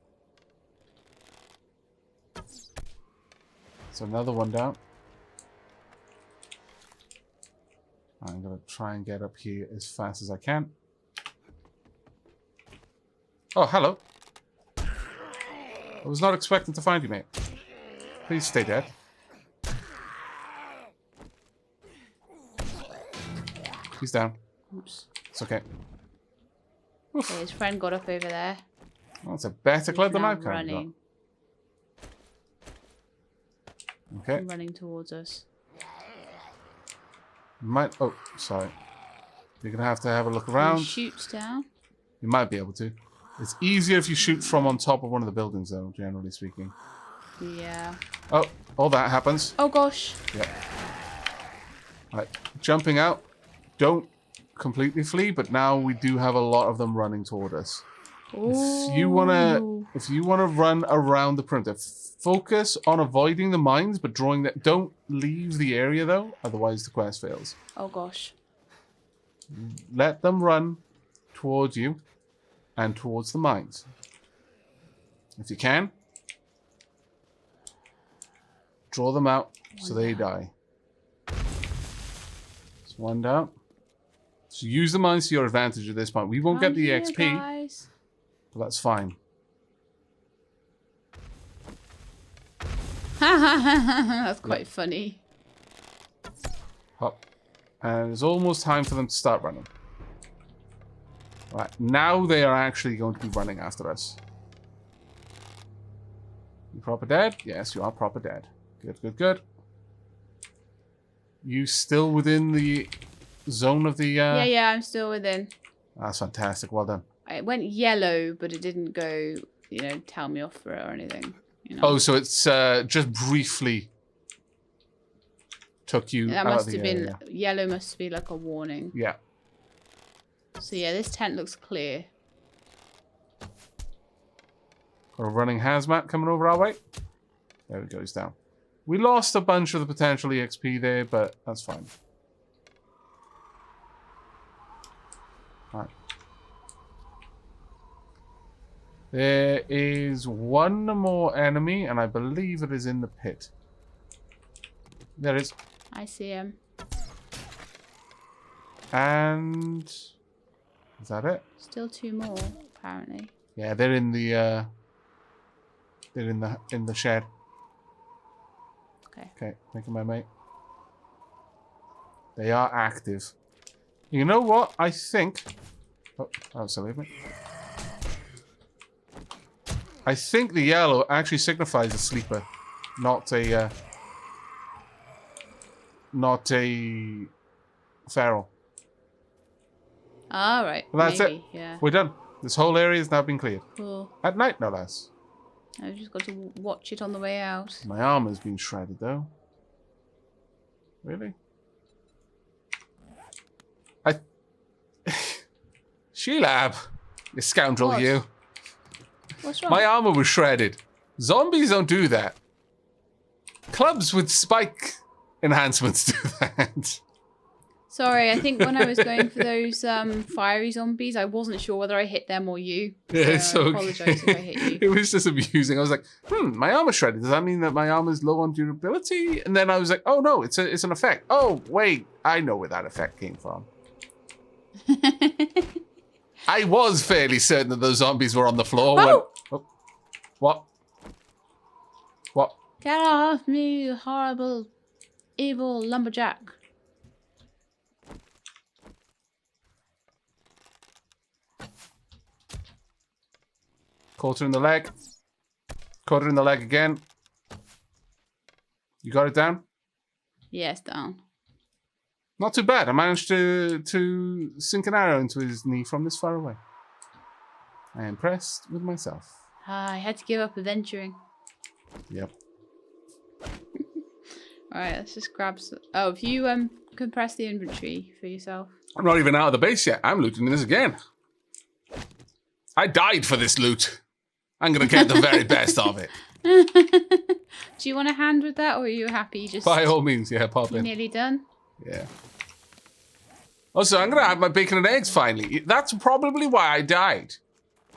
That's another one down. I'm going to try and get up here as fast as I can. Oh, hello. I was not expecting to find you, mate. Please stay dead. He's down. Oops. It's okay. Okay, his friend got up over there. Well, that's a better clip than Now I've currently got. running. Okay. Running towards us. Might. Oh, sorry. You're gonna have to have a look He around. shoots down. You might be able to. It's easier if you shoot from on top of one of the buildings, though, generally speaking. Yeah. Oh, all that happens. Oh gosh. Yep. Right, jumping out. Don't completely flee, but now we do have a lot of them running toward us. If you wanna run around the perimeter, focus on avoiding the mines, but drawing that. Don't leave the area though, otherwise the quest fails. Oh gosh. Let them run towards you and towards the mines. If you can, draw them out so they die. It's one down. So use the mines to your advantage at this point. We won't get the Here, XP, guys. but that's fine. That's quite funny. Hop. And it's almost time for them to start running. Right, now they are actually going to be running after us. You proper dead? Yes, you are proper dead. Good, good, good. You still within the zone of the... Yeah, I'm still within. That's fantastic. Well done. It went yellow, but it didn't go, tell me off for it or anything. Oh, so it's just briefly took you That out must of the have been... area. Yellow must be like a warning. Yeah. So yeah, this tent looks clear. Got a running hazmat coming over our way. There we go, he's down. We lost a bunch of the potential EXP there, but that's fine. Alright. There is one more enemy, and I believe it is in the pit. There it is. I see him. And... is that it? Still two more, apparently. Yeah, they're in the in the shed. Okay. Okay, thank you, my mate. They are active. You know what? I think... oh, sorry, mate. I think the yellow actually signifies a sleeper, not a feral. All right. Well, that's maybe, it. Yeah. We're done. This whole area has now been cleared. Cool. At night, no less. I've just got to watch it on the way out. My armor's been shredded, though. Really? Shelab! You scoundrel, What? you. What's wrong? My armor was shredded. Zombies don't do that. Clubs with spike enhancements do that. Sorry, I think when I was going for those fiery zombies, I wasn't sure whether I hit them or you. Yeah, it's I okay. apologise if I hit you. It was just amusing. I was like, my armor's shredded. Does that mean that my armor's low on durability? And then I was like, oh no, it's an effect. Oh, wait, I know where that effect came from. I was fairly certain that those zombies were on the floor. Oh! When... oh. What? What? Get off me, you horrible, evil lumberjack. Caught her in the leg. Caught her in the leg again. You got it down? Yes, down. Not too bad. I managed to sink an arrow into his knee from this far away. I am impressed with myself. I had to give up adventuring. Yep. Alright, let's just grab some. Oh, if you compress the inventory for yourself. I'm not even out of the base yet. I'm looting this again. I died for this loot. I'm going to get the very best of it. Do you want a hand with that, or are you happy just... By all means, yeah, pop You in. nearly done? Yeah. Also, I'm going to have my bacon and eggs finally. That's probably why I died.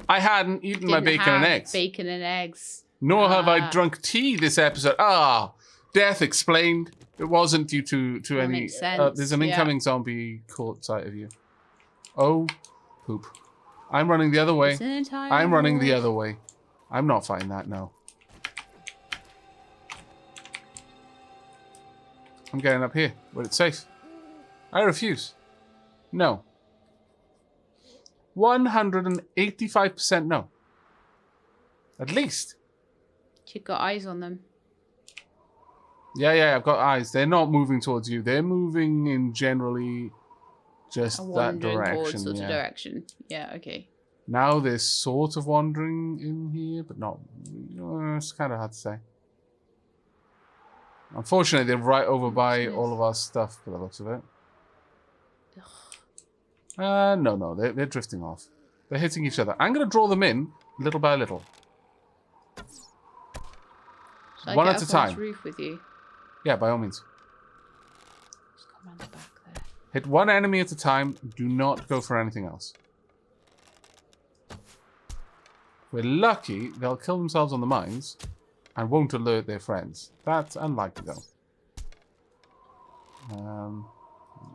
I hadn't eaten my Didn't bacon and have eggs. Bacon and eggs. Nor have I drunk tea this episode. Death explained. It wasn't due to That any... makes sense, there's an incoming zombie caught sight of you. Oh, poop. I'm running the other way. It's an entire I'm running the horde. other way. I'm not fighting that, no. I'm getting up here, where it's safe. I refuse. No. 185% no. At least. You've got eyes on them. Yeah, I've got eyes. They're not moving towards you. They're moving in generally just that Wandering direction. towards sort of direction. Yeah, okay. Now they're sort of wandering in here, but not... it's kind of hard to say. Unfortunately, they're right over by all of our stuff, by the looks of it. No, they're drifting off. They're hitting each other. I'm going to draw them in, little by little. Shall One I at get a up on this time. roof with you? Yeah, by all means. Just come around the back there. Hit one enemy at a time. Do not go for anything else. If we're lucky, they'll kill themselves on the mines and won't alert their friends. That's unlikely, though.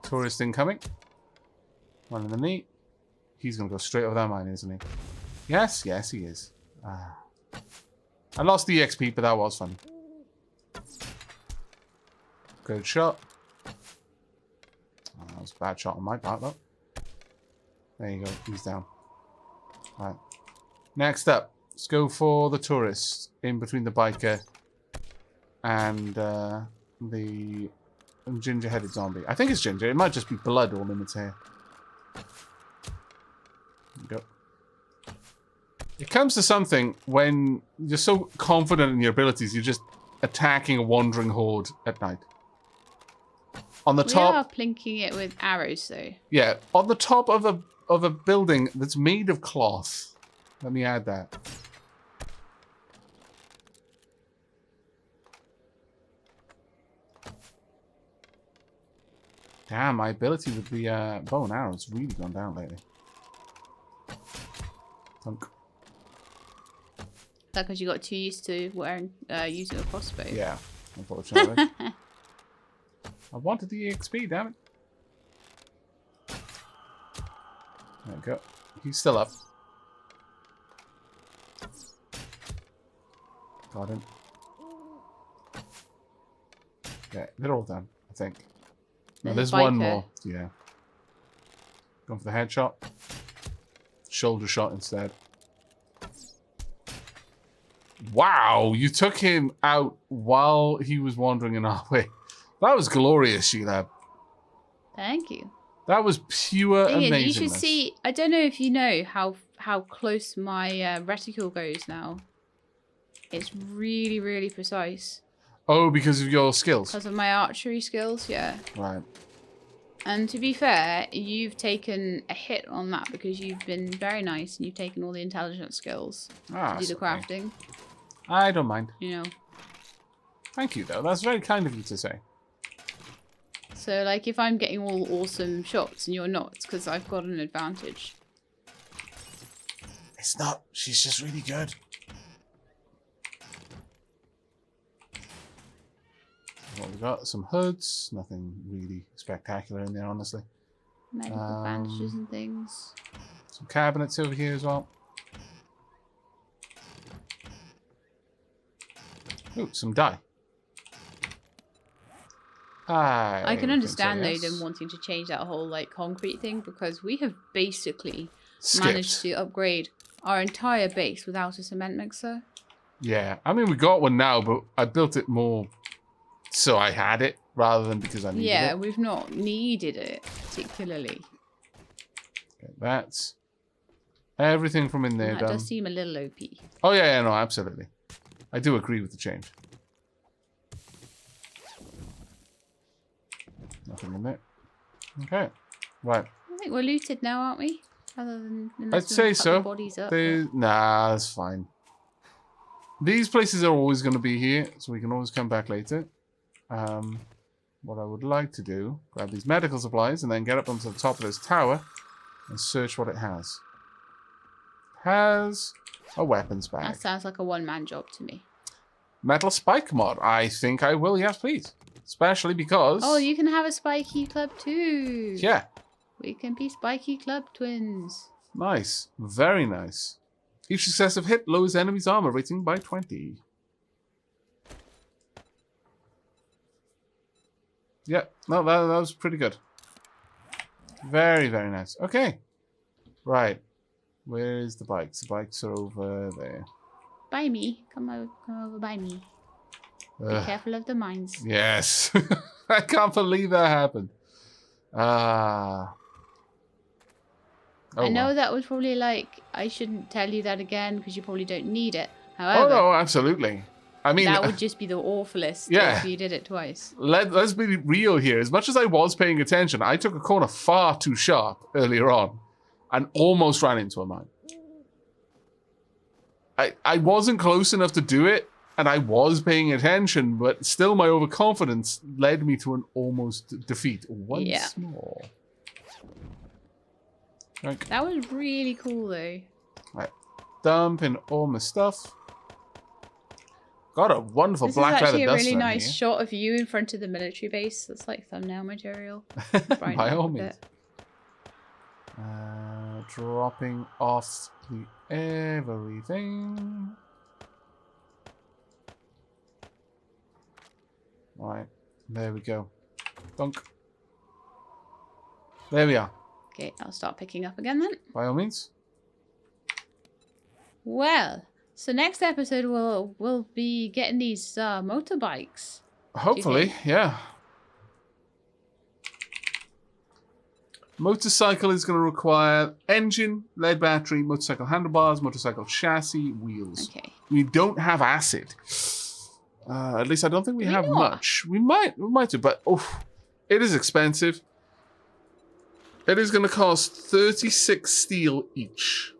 Tourist incoming. One in the knee. He's going to go straight over that mine, isn't he? Yes, he is. I lost the XP, but that was funny. Good shot. That was a bad shot on my part, though. There you go. He's down. Right. Next up, let's go for the tourist in between the biker and the ginger-headed zombie. I think it's ginger. It might just be blood all in its hair. There you go. It comes to something when you're so confident in your abilities, you're just attacking a wandering horde at night. On the We top, are plinking it with arrows, though. yeah, on the top of a building that's made of cloth. Let me add that. Damn, my ability with the bow and arrow has really gone down lately. Thunk. Is that because you got too used to wearing using a crossbow? Yeah, unfortunately. I wanted the EXP, damn it. There we go. He's still up. Got him. Yeah, they're all done, I think. No, there's one more. Yeah. Going for the headshot. Shoulder shot instead. Wow, you took him out while he was wandering in our way. That was glorious, Shelab. Thank you. That was pure amazingness. You should see. I don't know if you know how close my reticle goes now. It's really, really precise. Oh, because of your skills? Because of my archery skills, yeah. Right. And to be fair, you've taken a hit on that because you've been very nice and you've taken all the intelligence skills to do the crafting. I don't mind. You know. Thank you, though. That's very kind of you to say. So, like, if I'm getting all awesome shots and you're not, it's because I've got an advantage. It's not. She's just really good. What we got? Some hoods. Nothing really spectacular in there, honestly. Medical bandages and things. Some cabinets over here as well. Ooh, some dye. I can understand so, though yes. them wanting to change that whole like concrete thing because we have basically Skipped. managed to upgrade our entire base without a cement mixer. Yeah, I mean we got one now, but I built it more so I had it rather than because I needed it. Yeah, we've not needed it particularly. Okay, that's everything from in there That done. does seem a little OP. Oh yeah, no, absolutely. I do agree with the change. Nothing in there. Okay. Right. I think we're looted now, aren't we? Other than I'd say so. Bodies up, Nah, that's fine. These places are always going to be here, so we can always come back later. What I would like to do, grab these medical supplies and then get up onto the top of this tower and search what it has. Has a weapons bag. That sounds like a one-man job to me. Metal spike mod. I think I will, yes please. Especially because... Oh, you can have a spiky club too. Yeah. We can be spiky club twins. Nice. Very nice. Each successive hit lowers enemy's armor rating by 20. Yeah, no, that was pretty good. Very, very nice. Okay. Right. Where's the bikes? The bikes are over there. By me. Come over by me. Be careful of the mines. Yes. I can't believe that happened. Oh, I know well. that was probably like, I shouldn't tell you that again because you probably don't need it. Oh, However, no, absolutely. I mean... that would just be the awfulest Yeah. if you did it twice. Let's be real here. As much as I was paying attention, I took a corner far too sharp earlier on and almost ran into a mine. I wasn't close enough to do it, and I was paying attention, but still my overconfidence led me to an almost defeat once more. Right. That was really cool though. Right. Dump in all my stuff. Got a wonderful This black is actually leather a duster really in nice here. shot of you in front of the military base. That's like thumbnail material. By all means. Dropping off everything. Right, there we go. Dunk. There we are. Okay, I'll start picking up again then. By all means. Well, so next episode we'll be getting these motorbikes. Hopefully, yeah. Motorcycle is going to require engine, lead battery, motorcycle handlebars, motorcycle chassis, wheels. Okay. We don't have acid. At least I don't think we have much. We might do, but it is expensive. It is going to cost 36 steel each.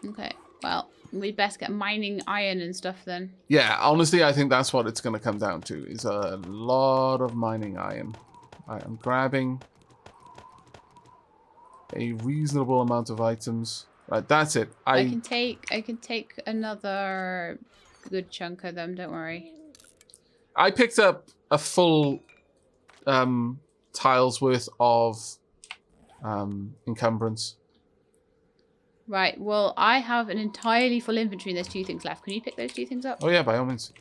Okay. Well, we'd best get mining iron and stuff then. Yeah, honestly, I think that's what it's going to come down to, is a lot of mining iron. Right, I'm grabbing a reasonable amount of items. Right, that's it. I can take another good chunk of them, don't worry. I picked up a full tile's worth of encumbrance. Right, well, I have an entirely full inventory and there's 2 things left. Can you pick those 2 things up? Oh yeah, by all means.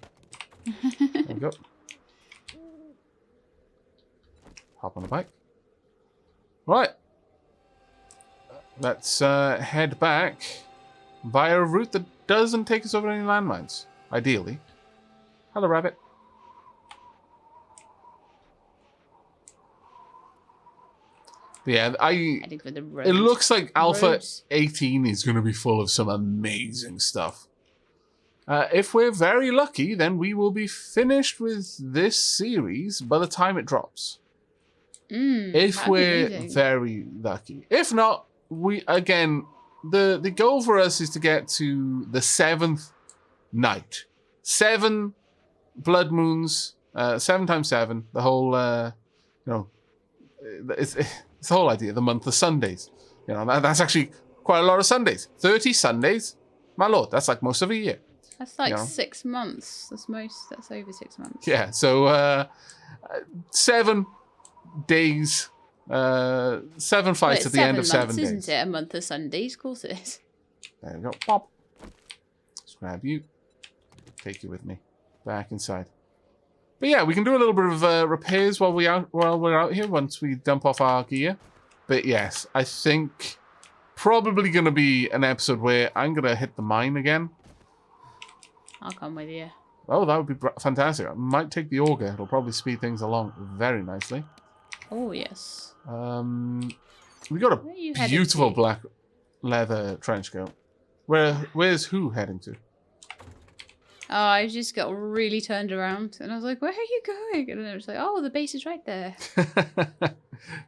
There we go. Hop on the bike. Right. Let's head back via a route that doesn't take us over any landmines, ideally. Hello, rabbit. But yeah, Heading for the road. it looks like Alpha Roads. 18 is going to be full of some amazing stuff. If we're very lucky, then we will be finished with this series by the time it drops. If that'd be we're amazing. very lucky. If not, the goal for us is to get to the 7th night. 7 blood moons, 7 times 7. The whole, it's the whole idea. The month of Sundays. That's actually quite a lot of Sundays. 30 Sundays, my lord. That's like most of a year. That's like 6 months. That's over 6 months. Yeah. So 7 days. 7 fights at the end of 7 days. Isn't it? A month of Sundays, of course it is. There we go. Pop. Let's grab you. Take you with me. Back inside. But yeah, we can do a little bit of repairs while we're out here once we dump off our gear. But yes, I think probably going to be an episode where I'm going to hit the mine again. I'll come with you. Oh, that would be fantastic. I might take the auger. It'll probably speed things along very nicely. Oh, yes. We got Where are you a headed beautiful to? black leather trench coat. Where's who heading to? Oh, I just got really turned around. And I was like, where are you going? And then I was like, oh, the base is right there.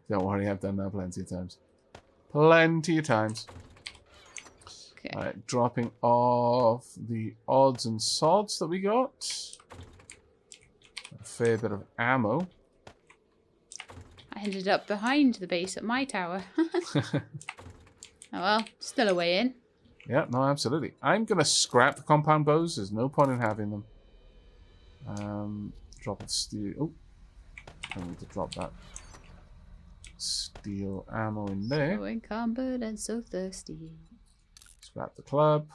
Don't worry, I've done that plenty of times. Plenty of times. Okay. Alright, dropping off the odds and sods that we got. A fair bit of ammo. I ended up behind the base at my tower. Oh well, still a way in. Yeah, no, absolutely. I'm going to scrap the compound bows. There's no point in having them. Drop of steel. Oh, I need to drop that steel ammo in there. So encumbered and so thirsty. Scrap the club.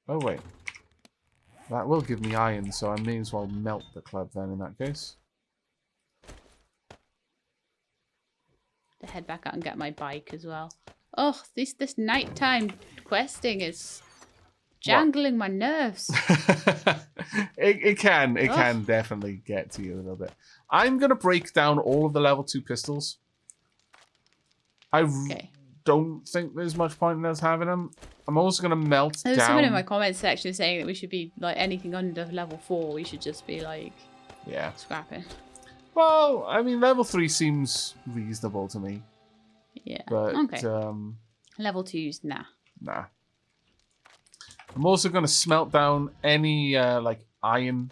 Oh, wait. That will give me iron, so I may as well melt the club then in that case. To head back out and get my bike as well. Oh, this nighttime questing is jangling my nerves. it can definitely get to you a little bit. I'm gonna break down all of the level 2 pistols. I don't think there's much point in us having them. I'm also gonna melt There's down. someone in my comments section saying that we should be like anything under level 4. We should just be like, yeah, scrapping. Well, I mean, level 3 seems reasonable to me. Yeah. But, okay. Level 2's nah. Nah. I'm also going to smelt down any, like, iron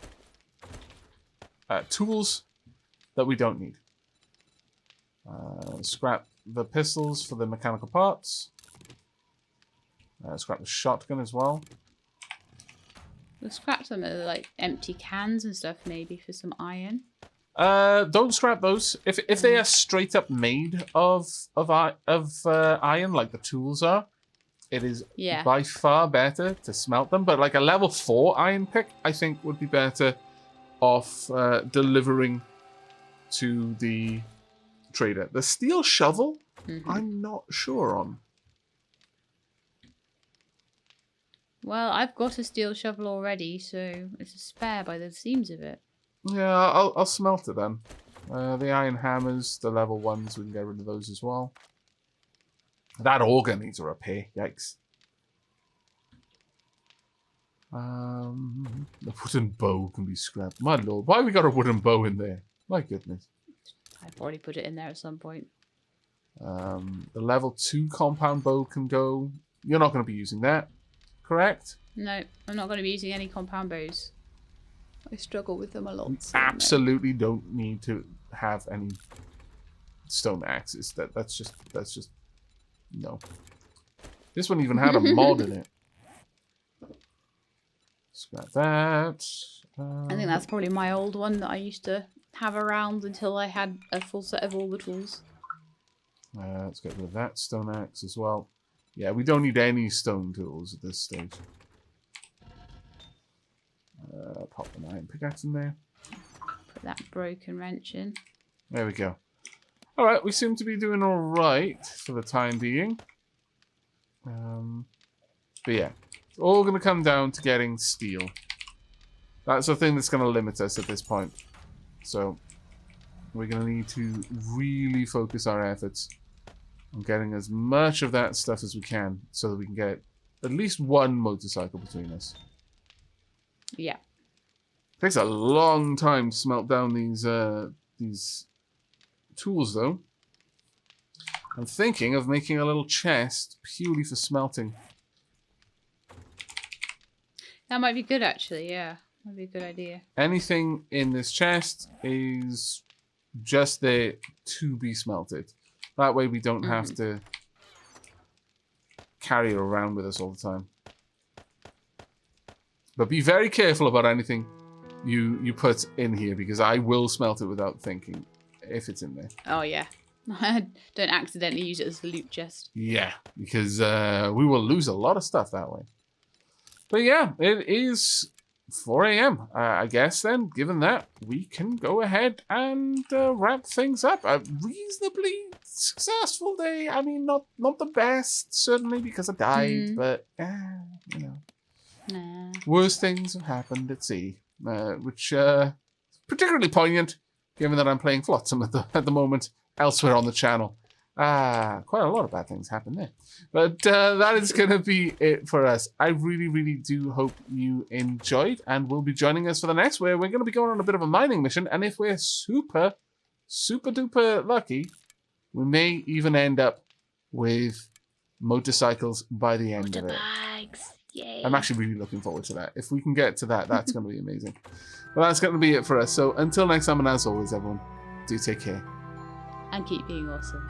tools that we don't need. Scrap the pistols for the mechanical parts. Scrap the shotgun as well. We'll scrap some of the, like, empty cans and stuff, maybe, for some iron. Don't scrap those. If they are straight up made of iron, like the tools are, it is by far better to smelt them. But like a level 4 iron pick, I think would be better off delivering to the trader. The steel shovel, I'm not sure on. Well, I've got a steel shovel already, so it's a spare by the seams of it. Yeah, I'll smelt it then. The iron hammers, the level 1s, we can get rid of those as well. That auger needs a repair. Yikes. The wooden bow can be scrapped. My lord, why have we got a wooden bow in there? My goodness. I've already put it in there at some point. The level 2 compound bow can go. You're not going to be using that, correct? No, I'm not going to be using any compound bows. I struggle with them a lot. So absolutely don't need to have any stone axes. That's just no. This one even had a mod in it. Scrap that. I think that's probably my old one that I used to have around until I had a full set of all the tools. Let's get rid of that stone axe as well. Yeah, we don't need any stone tools at this stage. Pop an iron pickaxe in there. Put that broken wrench in. There we go. Alright, we seem to be doing alright for the time being. But yeah, it's all going to come down to getting steel. That's the thing that's going to limit us at this point. So, we're going to need to really focus our efforts on getting as much of that stuff as we can so that we can get at least one motorcycle between us. Yeah. Takes a long time to smelt down these tools, though. I'm thinking of making a little chest purely for smelting. That might be good, actually, yeah. That'd be a good idea. Anything in this chest is just there to be smelted. That way we don't have to carry it around with us all the time. But be very careful about anything you put in here, because I will smelt it without thinking if it's in there. Oh, yeah. Don't accidentally use it as a loot chest. Yeah, because we will lose a lot of stuff that way. But yeah, it is 4 a.m. I guess then, given that, we can go ahead and wrap things up. A reasonably successful day. I mean, not the best, certainly, because I died, but, you know. Nah. Worse things have happened at sea, which particularly poignant, given that I'm playing Flotsam at the moment elsewhere on the channel. Quite a lot of bad things happen there. But that is going to be it for us. I really, really do hope you enjoyed and will be joining us for the next, where we're going to be going on a bit of a mining mission. And if we're super, super duper lucky, we may even end up with motorcycles by the end of it. Motorbikes. Yay. I'm actually really looking forward to that. If we can get to that, that's going to be amazing. Well, that's going to be it for us. So until next time, and as always, everyone, do take care. And keep being awesome.